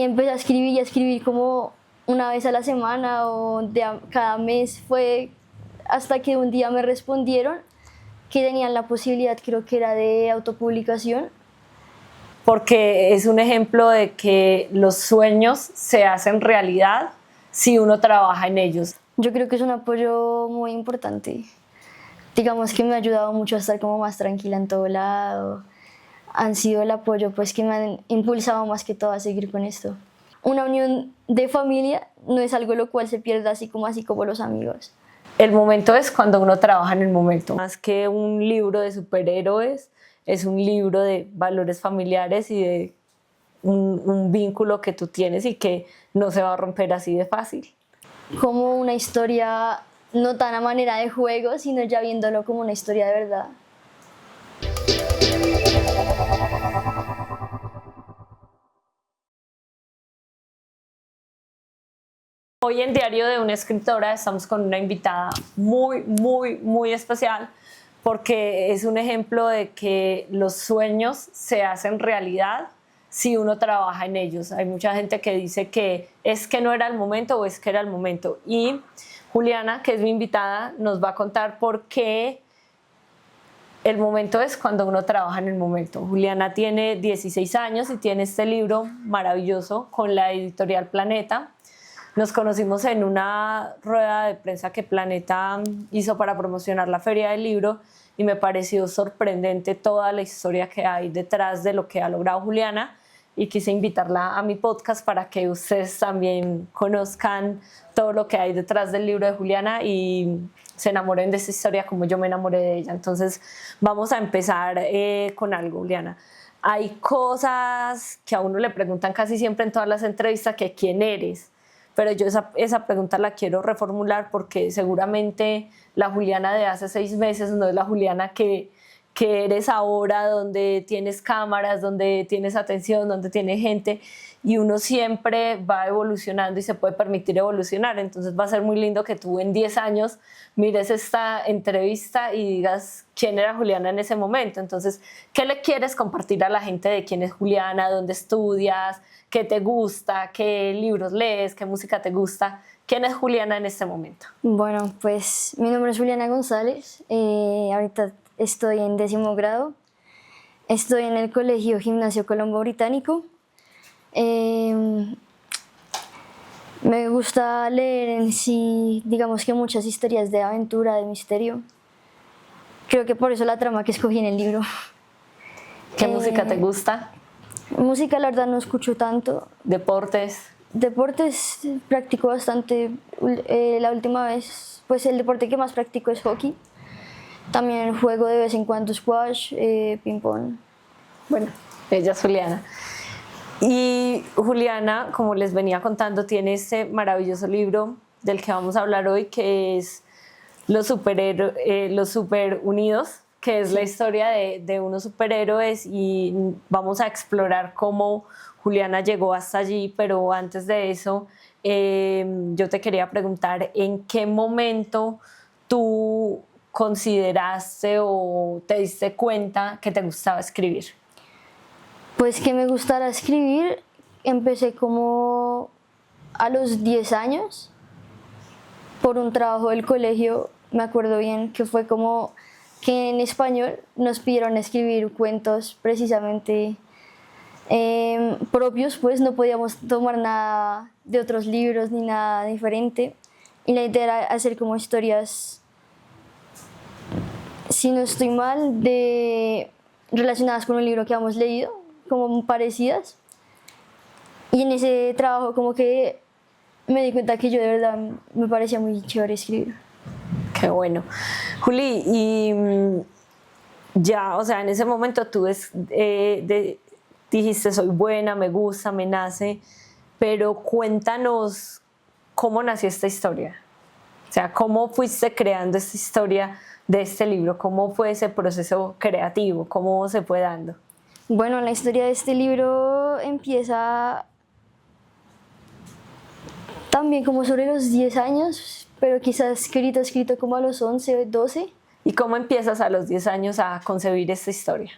empecé a escribir como una vez a la semana o cada mes. Fue hasta que un día me respondieron que tenían la posibilidad, creo que era de autopublicación. Porque es un ejemplo de que los sueños se hacen realidad si uno trabaja en ellos. Yo creo que es un apoyo muy importante. Digamos que me ha ayudado mucho a estar como más tranquila en todo lado. Han sido el apoyo pues que me han impulsado más que todo a seguir con esto. Una unión de familia no es algo lo cual se pierda así como los amigos. El momento es cuando uno trabaja en el momento. Más que un libro de superhéroes, es un libro de valores familiares y de un vínculo que tú tienes y que no se va a romper así de fácil. Como una historia no tan a manera de juego, sino ya viéndolo como una historia de verdad. Hoy en Diario de una Escritora estamos con una invitada muy especial porque es un ejemplo de que los sueños se hacen realidad si uno trabaja en ellos. Hay mucha gente que dice que es que no era el momento o es que era el momento. Y Juliana, que es mi invitada, nos va a contar por qué el momento es cuando uno trabaja en el momento. Juliana tiene 16 años y tiene este libro maravilloso con la editorial Planeta. Nos conocimos en una rueda de prensa que Planeta hizo para promocionar la Feria del Libro y me pareció sorprendente toda la historia que hay detrás de lo que ha logrado Juliana y quise invitarla a mi podcast para que ustedes también conozcan todo lo que hay detrás del libro de Juliana y se enamoren de esta historia como yo me enamoré de ella. Entonces vamos a empezar con algo, Juliana. Hay cosas que a uno le preguntan casi siempre en todas las entrevistas, que quién eres. Pero yo esa pregunta la quiero reformular porque seguramente la Juliana de hace 6 meses no es la Juliana que eres ahora, donde tienes cámaras, donde tienes atención, donde tienes gente, y uno siempre va evolucionando y se puede permitir evolucionar. Entonces va a ser muy lindo que tú en 10 años mires esta entrevista y digas quién era Juliana en ese momento. Entonces, ¿qué le quieres compartir a la gente de quién es Juliana, dónde estudias, qué te gusta, qué libros lees, qué música te gusta? ¿Quién es Juliana en este momento? Bueno, pues mi nombre es Juliana González. Ahorita estoy en 10º grado. Estoy en el Colegio Gimnasio Colombo Británico. Me gusta leer en sí, digamos que muchas historias de aventura, de misterio. Creo que por eso la trama que escogí en el libro. ¿Qué música te gusta? Música, la verdad, no escucho tanto. ¿Deportes? Deportes practico bastante. La última vez, pues el deporte que más practico es hockey. También juego de vez en cuando squash, ping-pong. Bueno, ella es Juliana. Y Juliana, como les venía contando, tiene este maravilloso libro del que vamos a hablar hoy, que es Los Super Unidos, que es la historia de unos superhéroes, y vamos a explorar cómo Juliana llegó hasta allí. Pero antes de eso, yo te quería preguntar, ¿en qué momento tú consideraste o te diste cuenta que te gustaba escribir? Pues que me gustara escribir, empecé como a los 10 años por un trabajo del colegio. Me acuerdo bien que fue como que en español nos pidieron escribir cuentos precisamente propios, pues no podíamos tomar nada de otros libros ni nada diferente, y la idea era hacer como historias, si no estoy mal, relacionadas con un libro que habíamos leído, como parecidas. Y en ese trabajo como que me di cuenta que yo de verdad me parecía muy chévere escribir. Qué bueno. Juli, y ya, o sea, en ese momento tú dijiste, soy buena, me gusta, me nace, pero cuéntanos cómo nació esta historia. O sea, ¿cómo fuiste creando esta historia de este libro? ¿Cómo fue ese proceso creativo? ¿Cómo se fue dando? Bueno, la historia de este libro empieza también como sobre los 10 años, pero quizás escrito como a los 11, 12. ¿Y cómo empiezas a los 10 años a concebir esta historia?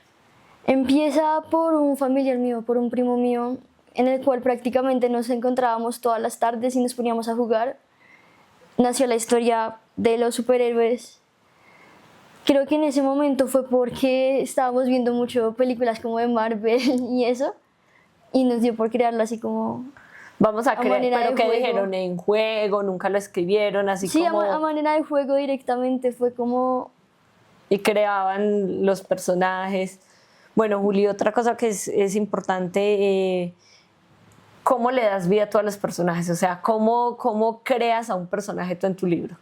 Empieza por un familiar mío, por un primo mío, en el cual prácticamente nos encontrábamos todas las tardes y nos poníamos a jugar. Nació la historia de los superhéroes. Creo que en ese momento fue porque estábamos viendo mucho películas como de Marvel y eso, y nos dio por crearlo así como Vamos a crear, manera pero de ¿qué juego. dijeron? ¿En juego? ¿Nunca lo escribieron? Así Sí, como... a manera de juego directamente, fue como... Y creaban los personajes. Bueno, Juli, otra cosa que es importante, ¿cómo le das vida a todos los personajes? O sea, ¿cómo creas a un personaje tú en tu libro?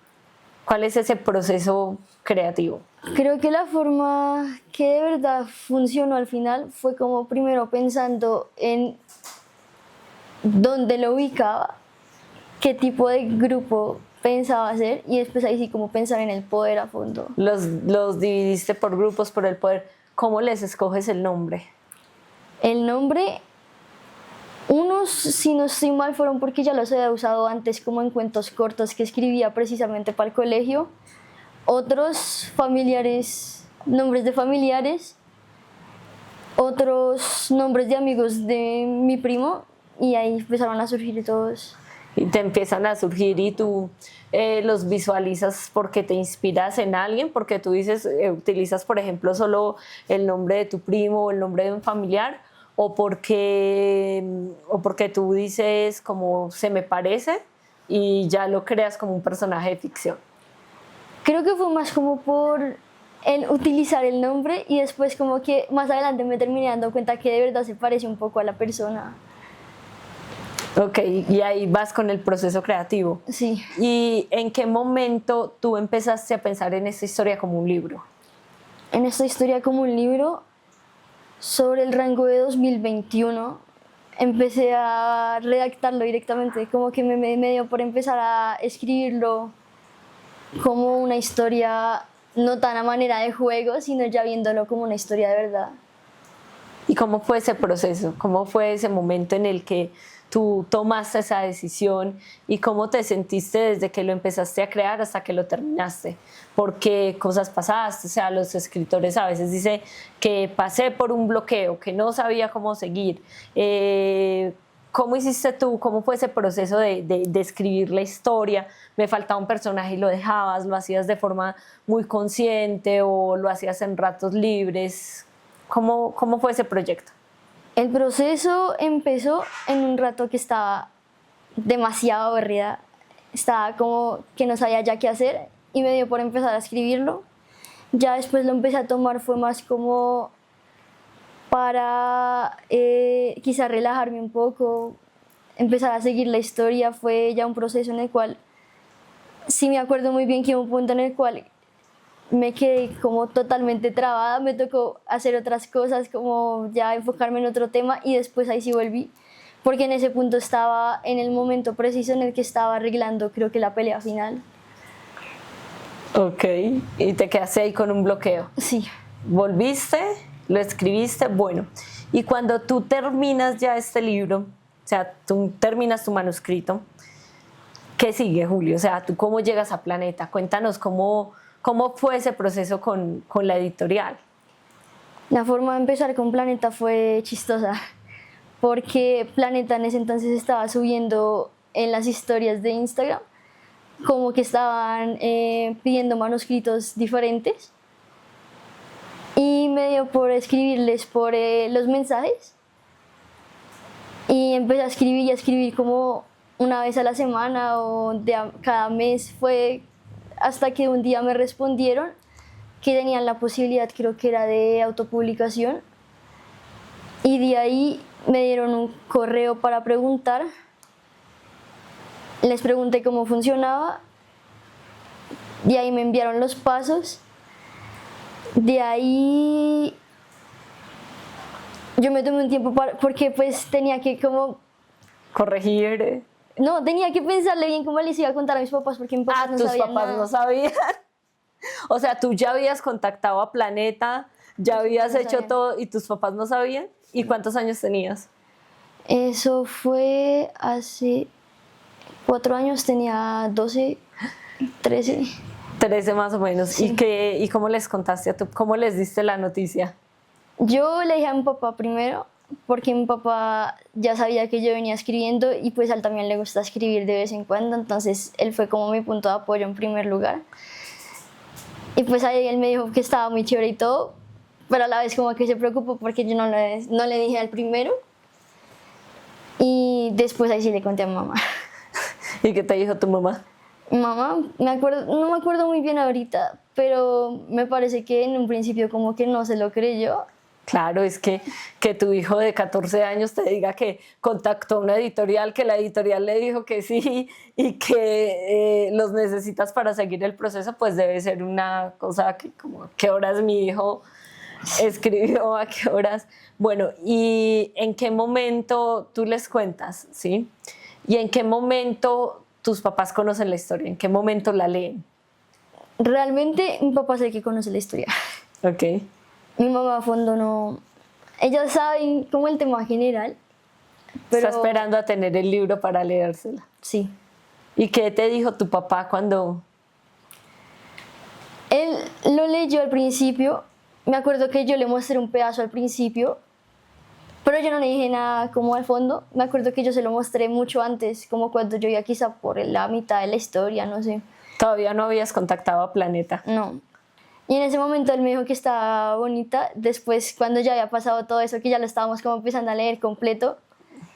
¿Cuál es ese proceso creativo? Creo que la forma que de verdad funcionó al final fue como primero pensando en dónde lo ubicaba, qué tipo de grupo pensaba hacer y después ahí sí como pensar en el poder a fondo. Los dividiste por grupos, por el poder. ¿Cómo les escoges el nombre? El nombre, unos, si no estoy mal, fueron porque ya los había usado antes como en cuentos cortos que escribía precisamente para el colegio. Otros familiares, nombres de familiares, otros nombres de amigos de mi primo y ahí empezaron a surgir todos. Y te empiezan a surgir y tú los visualizas porque te inspiras en alguien, porque tú dices, utilizas por ejemplo solo el nombre de tu primo o el nombre de un familiar, o porque tú dices como se me parece y ya lo creas como un personaje de ficción. Creo que fue más como por el utilizar el nombre y después como que más adelante me terminé dando cuenta que de verdad se parece un poco a la persona. Ok, y ahí vas con el proceso creativo. Sí. ¿Y en qué momento tú empezaste a pensar en esta historia como un libro? En esta historia como un libro sobre el rango de 2021 empecé a redactarlo directamente, como que me dio por empezar a escribirlo como una historia no tan a manera de juego, sino ya viéndolo como una historia de verdad. ¿Y cómo fue ese proceso? ¿Cómo fue ese momento en el que tú tomaste esa decisión y cómo te sentiste desde que lo empezaste a crear hasta que lo terminaste? Porque cosas pasaste, o sea, los escritores a veces dicen que pasé por un bloqueo, que no sabía cómo seguir. ¿Cómo hiciste tú? ¿Cómo fue ese proceso de escribir la historia? Me faltaba un personaje y lo dejabas, lo hacías de forma muy consciente o lo hacías en ratos libres. ¿Cómo fue ese proyecto? El proceso empezó en un rato que estaba demasiado aburrida, estaba como que no sabía ya qué hacer y me dio por empezar a escribirlo. Ya después lo empecé a tomar, fue más como para quizá relajarme un poco, empezar a seguir la historia. Fue ya un proceso en el cual sí me acuerdo muy bien que hubo un punto en el cual me quedé como totalmente trabada, me tocó hacer otras cosas, como ya enfocarme en otro tema y después ahí sí volví, porque en ese punto estaba en el momento preciso en el que estaba arreglando creo que la pelea final. Ok, y te quedaste ahí con un bloqueo. Sí. Volviste, lo escribiste, bueno, y cuando tú terminas ya este libro, o sea, tú terminas tu manuscrito, ¿qué sigue, Julio? O sea, ¿tú cómo llegas a Planeta? Cuéntanos cómo fue ese proceso con la editorial. La forma de empezar con Planeta fue chistosa, porque Planeta en ese entonces estaba subiendo en las historias de Instagram como que estaban pidiendo manuscritos diferentes y me dio por escribirles por los mensajes y empecé a escribir y a escribir como una vez a la semana o cada mes. Fue hasta que un día me respondieron que tenían la posibilidad, creo que era de autopublicación, y de ahí me dieron un correo para preguntar. Les pregunté cómo funcionaba, de ahí me enviaron los pasos, de ahí yo me tomé un tiempo porque pues tenía que como... Corregir. No, tenía que pensarle bien cómo les iba a contar a mis papás porque mis papás no tus sabían papás nada. no sabían. O sea, tú ya habías contactado a Planeta, ya habías no hecho sabían. todo y tus papás no sabían. ¿Y cuántos años tenías? Eso fue hace 4 años, tenía 12, 13. 13 más o menos. Sí. ¿Y cómo les contaste cómo les diste la noticia? Yo le dije a mi papá primero, porque mi papá ya sabía que yo venía escribiendo y pues a él también le gusta escribir de vez en cuando, entonces él fue como mi punto de apoyo en primer lugar. Y pues ahí él me dijo que estaba muy chévere y todo, pero a la vez como que se preocupó porque yo no le dije al primero. Y después ahí sí le conté a mi mamá. ¿Y qué te dijo tu mamá? Mi mamá, no me acuerdo muy bien ahorita, pero me parece que en un principio como que no se lo creyó. Claro, es que tu hijo de 14 años te diga que contactó una editorial, que la editorial le dijo que sí y que los necesitas para seguir el proceso, pues debe ser una cosa que como, ¿a qué horas mi hijo escribió? ¿A qué horas? Bueno, ¿y en qué momento tú les cuentas, sí? ¿Y en qué momento tus papás conocen la historia? ¿En qué momento la leen? Realmente mi papá es el que conoce la historia. Ok. Mi mamá a fondo no... Ella sabe como el tema general, pero... Está esperando a tener el libro para leérsela. Sí. ¿Y qué te dijo tu papá cuando...? Él lo leyó al principio. Me acuerdo que yo le mostré un pedazo al principio, pero yo no le dije nada como al fondo. Me acuerdo que yo se lo mostré mucho antes, como cuando yo ya quizá por la mitad de la historia, no sé. Todavía no habías contactado a Planeta. No. Y en ese momento él me dijo que estaba bonita. Después, cuando ya había pasado todo eso, que ya lo estábamos como empezando a leer completo,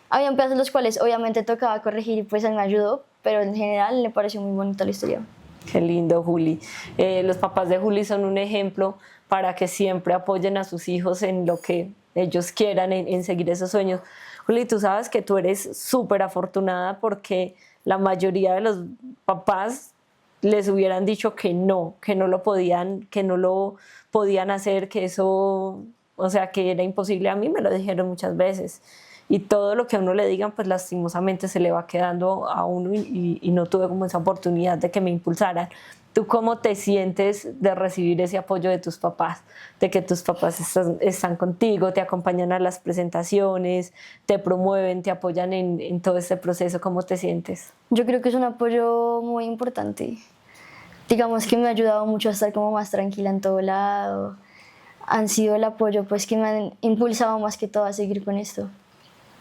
habían pedazos los cuales obviamente tocaba corregir y pues él me ayudó, pero en general le pareció muy bonita la historia. Qué lindo, Juli. Los papás de Juli son un ejemplo para que siempre apoyen a sus hijos en lo que ellos quieran, en seguir esos sueños. Juli, tú sabes que tú eres súper afortunada porque la mayoría de los papás les hubieran dicho que no lo podían hacer, que eso, o sea, que era imposible. A mí me lo dijeron muchas veces. Y todo lo que a uno le digan, pues lastimosamente se le va quedando a uno y no tuve como esa oportunidad de que me impulsaran. ¿Tú cómo te sientes de recibir ese apoyo de tus papás? De que tus papás están contigo, te acompañan a las presentaciones, te promueven, te apoyan en todo este proceso. ¿Cómo te sientes? Yo creo que es un apoyo muy importante. Digamos que me ha ayudado mucho a estar como más tranquila en todo lado. Han sido el apoyo pues que me han impulsado más que todo a seguir con esto.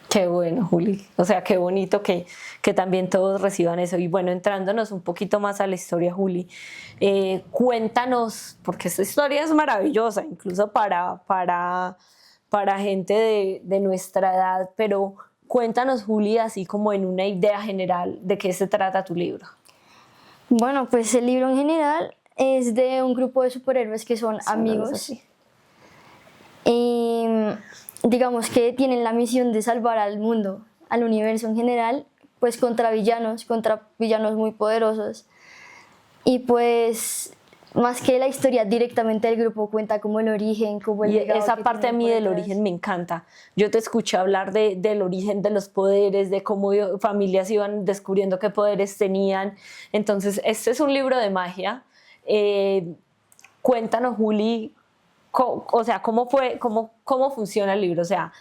Qué bueno, Juli. O sea, qué bonito que también todos reciban eso. Y bueno, entrándonos un poquito más a la historia, Juli, cuéntanos, porque esta historia es maravillosa, incluso para gente de nuestra edad, pero cuéntanos, Juli, así como en una idea general de qué se trata tu libro. Bueno, pues el libro en general es de un grupo de superhéroes que son amigos. Y digamos que tienen la misión de salvar al mundo, al universo en general, pues contra villanos muy poderosos. Y pues más que la historia directamente del grupo cuenta como el origen, como el legado. Y esa parte a mí del origen me encanta. Yo te escuché hablar del origen de los poderes, de cómo familias iban descubriendo qué poderes tenían. Entonces, este es un libro de magia. Cuéntanos, Juli, o sea, cómo funciona el libro. O sea,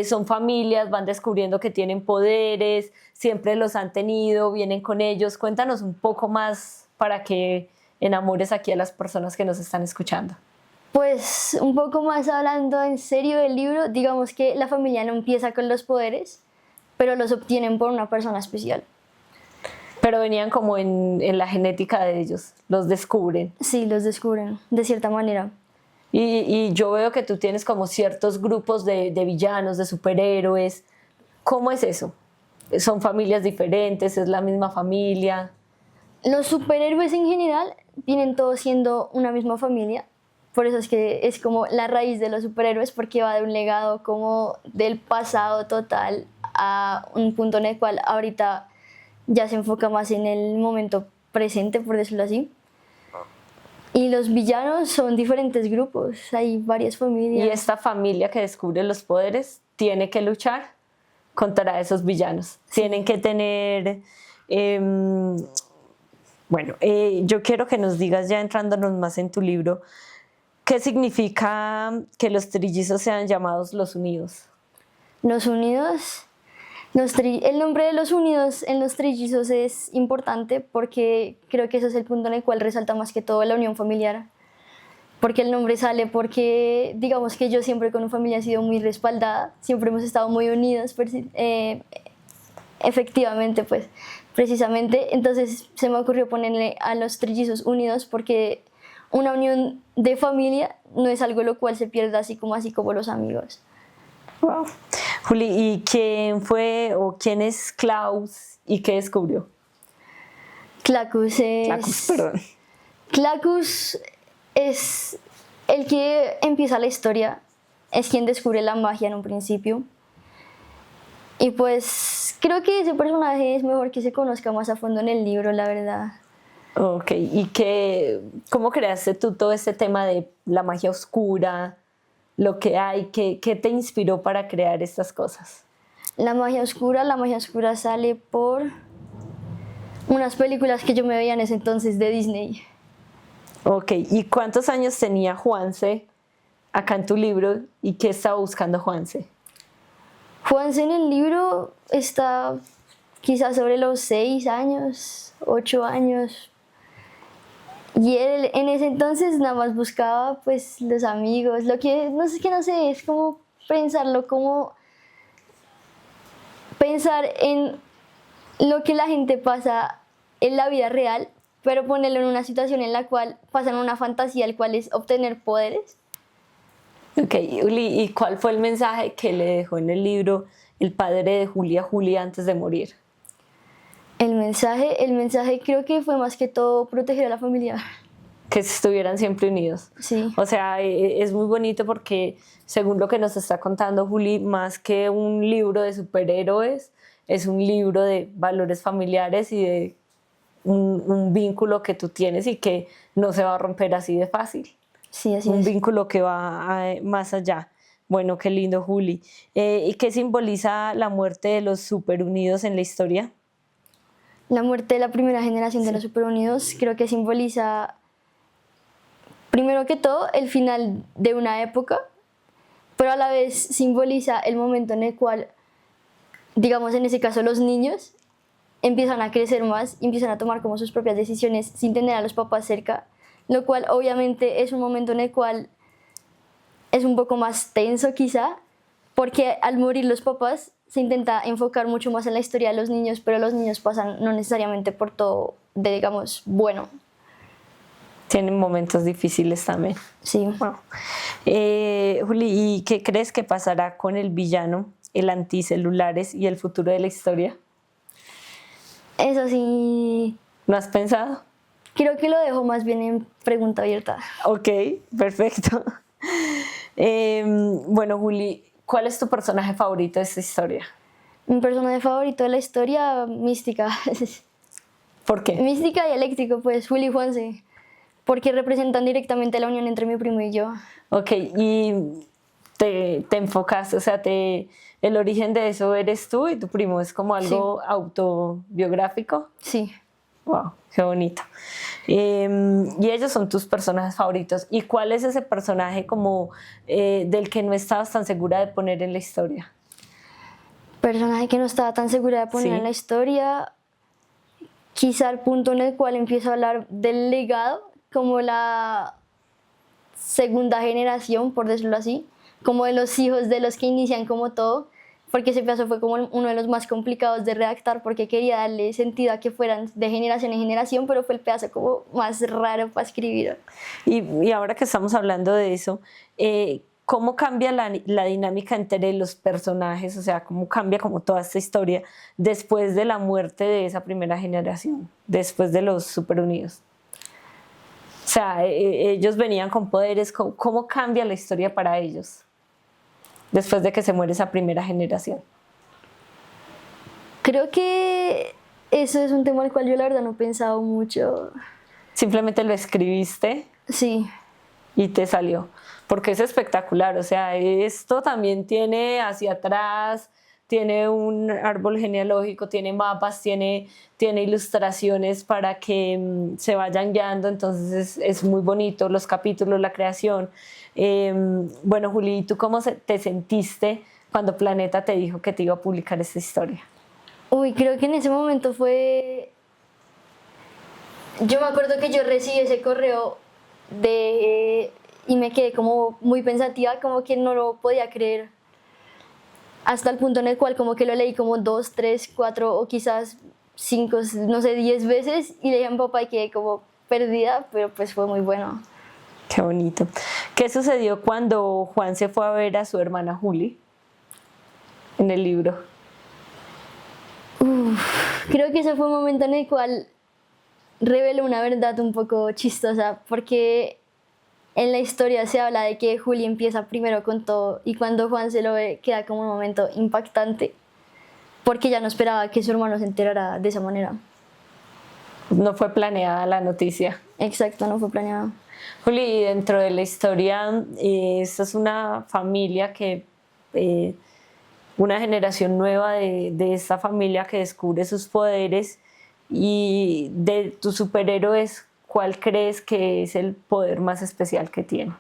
son familias, van descubriendo que tienen poderes, siempre los han tenido, vienen con ellos. Cuéntanos un poco más para que enamores aquí a las personas que nos están escuchando. Pues un poco más hablando en serio del libro, digamos que la familia no empieza con los poderes, pero los obtienen por una persona especial. Pero venían como en la genética de ellos, los descubren. Sí, los descubren, de cierta manera. Y yo veo que tú tienes como ciertos grupos de villanos, de superhéroes. ¿Cómo es eso? ¿Son familias diferentes? ¿Es la misma familia? Los superhéroes en general vienen todos siendo una misma familia. Por eso es que es como la raíz de los superhéroes, porque va de un legado como del pasado total a un punto en el cual ahorita ya se enfoca más en el momento presente, por decirlo así. Y los villanos son diferentes grupos, hay varias familias. Y esta familia que descubre los poderes tiene que luchar contra esos villanos. Sí. Tienen que tener... yo quiero que nos digas, ya entrándonos más en tu libro, ¿qué significa que los trillizos sean llamados los unidos? Los unidos... el nombre de los unidos en los trillizos es importante porque creo que ese es el punto en el cual resalta más que todo la unión familiar. porque el nombre sale porque, digamos que yo siempre con mi familia he sido muy respaldada, siempre hemos estado muy unidos, efectivamente, pues, precisamente. Entonces se me ocurrió ponerle a los trillizos unidos porque una unión de familia no es algo lo cual se pierda así como los amigos. Wow. Juli, ¿y quién fue o quién es Klaus y qué descubrió? Klackus es el que empieza la historia, es quien descubre la magia en un principio. Y pues creo que ese personaje es mejor que se conozca más a fondo en el libro, la verdad. Ok, ¿y cómo creaste tú todo este tema de la magia oscura, lo que hay, qué te inspiró para crear estas cosas? La magia oscura sale por unas películas que yo me veía en ese entonces de Disney. Ok, ¿y cuántos años tenía Juanse acá en tu libro y qué estaba buscando Juanse? Juanse en el libro está quizás sobre los 6 años, 8 años. Y él en ese entonces nada más buscaba pues los amigos, lo que no sé, es como pensarlo, como pensar en lo que la gente pasa en la vida real, pero ponerlo en una situación en la cual pasan una fantasía, el cual es obtener poderes. Ok, Uli, ¿y cuál fue el mensaje que le dejó en el libro el padre de Julia a Julia antes de morir? El mensaje creo que fue más que todo proteger a la familia. Que estuvieran siempre unidos. Sí. O sea, es muy bonito porque según lo que nos está contando Juli, más que un libro de superhéroes, es un libro de valores familiares y de un vínculo que tú tienes y que no se va a romper así de fácil. Sí, así Un es. vínculo que va más allá. Bueno, qué lindo, Juli. ¿Y qué simboliza la muerte de los superunidos en la historia? La muerte de la primera generación de los superunidos creo que simboliza, primero que todo, el final de una época, pero a la vez simboliza el momento en el cual, digamos en ese caso, los niños empiezan a crecer más y empiezan a tomar como sus propias decisiones sin tener a los papás cerca, lo cual obviamente es un momento en el cual es un poco más tenso quizá, porque al morir los papás se intenta enfocar mucho más en la historia de los niños, pero los niños pasan no necesariamente por todo de, digamos, bueno. Tienen momentos difíciles también. Sí. Wow. Juli, ¿y qué crees que pasará con el villano, el anticelulares y el futuro de la historia? Eso sí, ¿No has pensado? creo que lo dejo más bien en pregunta abierta. Ok, perfecto. Bueno, Juli, ¿cuál es tu personaje favorito de esta historia? Mi personaje favorito de la historia, Mística. ¿Por qué? Mística y Eléctrico, pues, Juli y Juanse, porque representan directamente la unión entre mi primo y yo. Ok, y te enfocaste, o sea, el origen de eso eres tú y tu primo, ¿es como algo autobiográfico? Sí. Wow, qué bonito. Y ellos son tus personajes favoritos. ¿Y cuál es ese personaje como del que no estabas tan segura de poner en la historia? Personaje que no estaba tan segura de poner Sí. en la historia, quizá el punto en el cual empiezo a hablar del legado, como la segunda generación, por decirlo así, como de los hijos de los que inician como todo, porque ese pedazo fue como uno de los más complicados de redactar porque quería darle sentido a que fueran de generación en generación, pero fue el pedazo como más raro para escribir. Y ahora que estamos hablando de eso, ¿cómo cambia la dinámica entre los personajes? O sea, ¿cómo cambia como toda esta historia después de la muerte de esa primera generación, después de los superunidos? O sea, ellos venían con poderes, ¿cómo cambia la historia para ellos después de que se muere esa primera generación? Creo que eso es un tema al cual yo la verdad no he pensado mucho. Simplemente lo escribiste Sí, y te salió, porque es espectacular. O sea, esto también tiene hacia atrás, tiene un árbol genealógico, tiene mapas, tiene ilustraciones para que se vayan guiando, entonces es muy bonito, los capítulos, la creación. Bueno, Juli, ¿tú cómo te sentiste cuando Planeta te dijo que te iba a publicar esta historia? uy, creo que en ese momento fue... Yo me acuerdo que yo recibí ese correo de y me quedé como muy pensativa, como que no lo podía creer. Hasta el punto en el cual como que lo leí como 2, 3, 4 o quizás 5, no sé, 10 veces y le dije a mi papá y quedé como perdida, pero pues fue muy bueno. Qué bonito. ¿Qué sucedió cuando Juan se fue a ver a su hermana Juli en el libro? Creo que ese fue un momento en el cual reveló una verdad un poco chistosa, porque en la historia se habla de que Juli empieza primero con todo y cuando Juan se lo ve queda como un momento impactante, porque ya no esperaba que su hermano se enterara de esa manera. No fue planeada la noticia. Exacto, no fue planeado. Juli, dentro de la historia, esta es una familia que, una generación nueva de esta familia que descubre sus poderes, y de tus superhéroes, ¿cuál crees que es el poder más especial que tiene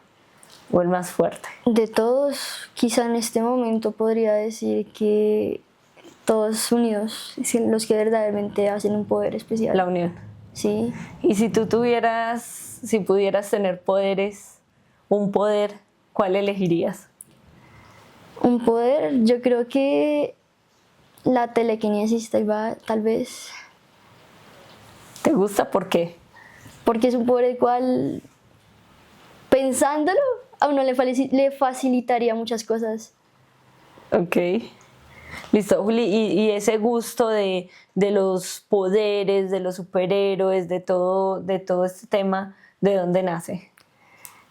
o el más fuerte? De todos, quizá en este momento podría decir que todos unidos, los que verdaderamente hacen un poder especial. La unión. Sí. Y si tú tuvieras, si pudieras tener poderes, un poder, ¿cuál elegirías? Un poder, yo creo que la telequinesis tal vez, ¿Te gusta? ¿Por qué? porque es un poder el cual, pensándolo, a uno le facilitaría muchas cosas. Ok. Listo, Juli, y ese gusto de los poderes, de los superhéroes, de todo este tema, ¿de dónde nace?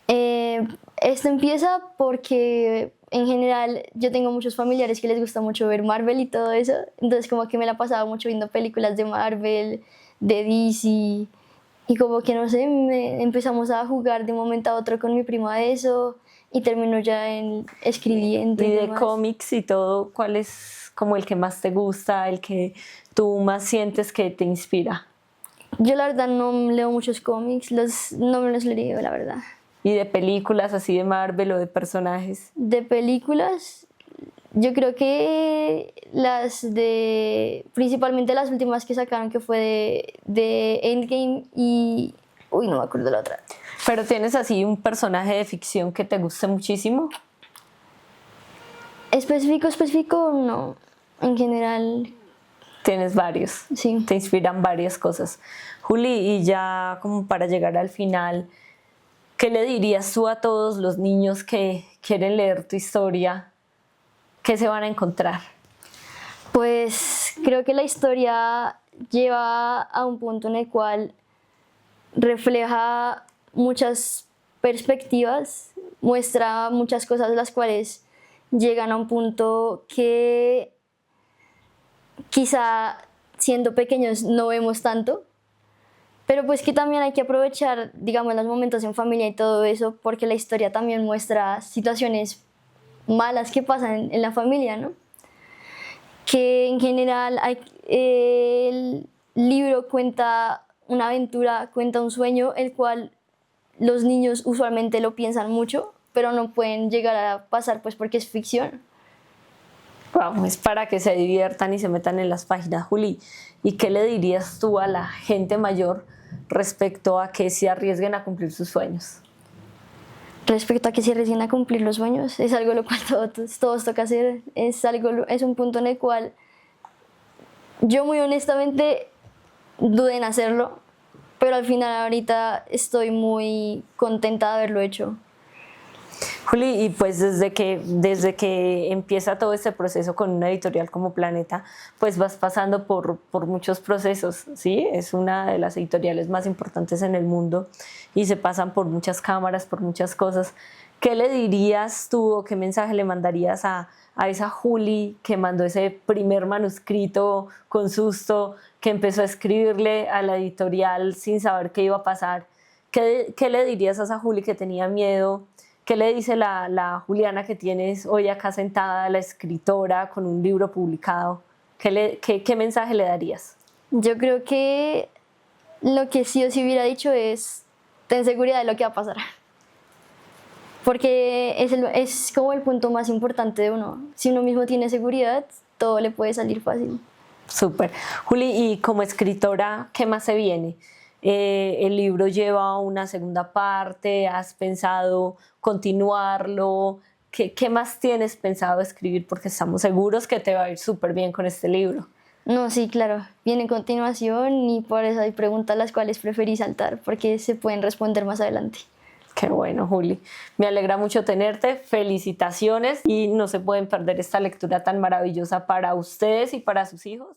Esto empieza porque en general yo tengo muchos familiares que les gusta mucho ver Marvel y todo eso, entonces como que me la pasaba mucho viendo películas de Marvel, de DC, y como que no sé, empezamos a jugar de un momento a otro con mi prima de eso y terminó ya en escribiendo. Y de demás. cómics y todo, ¿cuál es como el que más te gusta, el que tú más sientes que te inspira? Yo la verdad no leo muchos cómics, no me los leo la verdad. ¿Y de películas así de Marvel o de personajes? De películas, yo creo que principalmente las últimas que sacaron, que fue de Endgame y, uy, no me acuerdo la otra. ¿Pero tienes así un personaje de ficción que te guste muchísimo? Específico, no. En general, Tienes varios. sí. Te inspiran varias cosas. Juli, y ya como para llegar al final, ¿qué le dirías tú a todos los niños que quieren leer tu historia? ¿Qué se van a encontrar? Pues creo que la historia lleva a un punto en el cual refleja muchas perspectivas, muestra muchas cosas las cuales llegan a un punto que quizá siendo pequeños no vemos tanto, pero pues que también hay que aprovechar, digamos, los momentos en familia y todo eso, porque la historia también muestra situaciones malas que pasan en la familia, ¿no? Que en general el libro cuenta una aventura, cuenta un sueño, el cual los niños usualmente lo piensan mucho, pero no pueden llegar a pasar pues porque es ficción. Wow, es para que se diviertan y se metan en las páginas. Juli, ¿y qué le dirías tú a la gente mayor respecto a que se arriesguen a cumplir sus sueños? Respecto a que se arriesguen a cumplir los sueños, es algo lo cual todos toca hacer, es un punto en el cual yo muy honestamente dudé en hacerlo, pero al final ahorita estoy muy contenta de haberlo hecho. Juli, y pues desde que empieza todo este proceso con una editorial como Planeta, pues vas pasando por muchos procesos, ¿sí? Es una de las editoriales más importantes en el mundo y se pasan por muchas cámaras, por muchas cosas. ¿Qué le dirías tú o qué mensaje le mandarías a esa Juli que mandó ese primer manuscrito con susto, que empezó a escribirle a la editorial sin saber qué iba a pasar? ¿Qué le dirías a esa Juli que tenía miedo? ¿Qué le dice la Juliana que tienes hoy acá sentada, la escritora con un libro publicado? ¿Qué mensaje le darías? Yo creo que lo que sí o sí hubiera dicho es, ten seguridad de lo que va a pasar. Porque es como el punto más importante de uno. Si uno mismo tiene seguridad, todo le puede salir fácil. Súper. Juli, y como escritora, ¿qué más se viene? El libro lleva una segunda parte, ¿has pensado continuarlo? ¿Qué más tienes pensado escribir? Porque estamos seguros que te va a ir súper bien con este libro. No, sí, claro, viene en continuación y por eso hay preguntas las cuales preferí saltar, porque se pueden responder más adelante. Qué bueno, Juli. Me alegra mucho tenerte. Felicitaciones y no se pueden perder esta lectura tan maravillosa para ustedes y para sus hijos.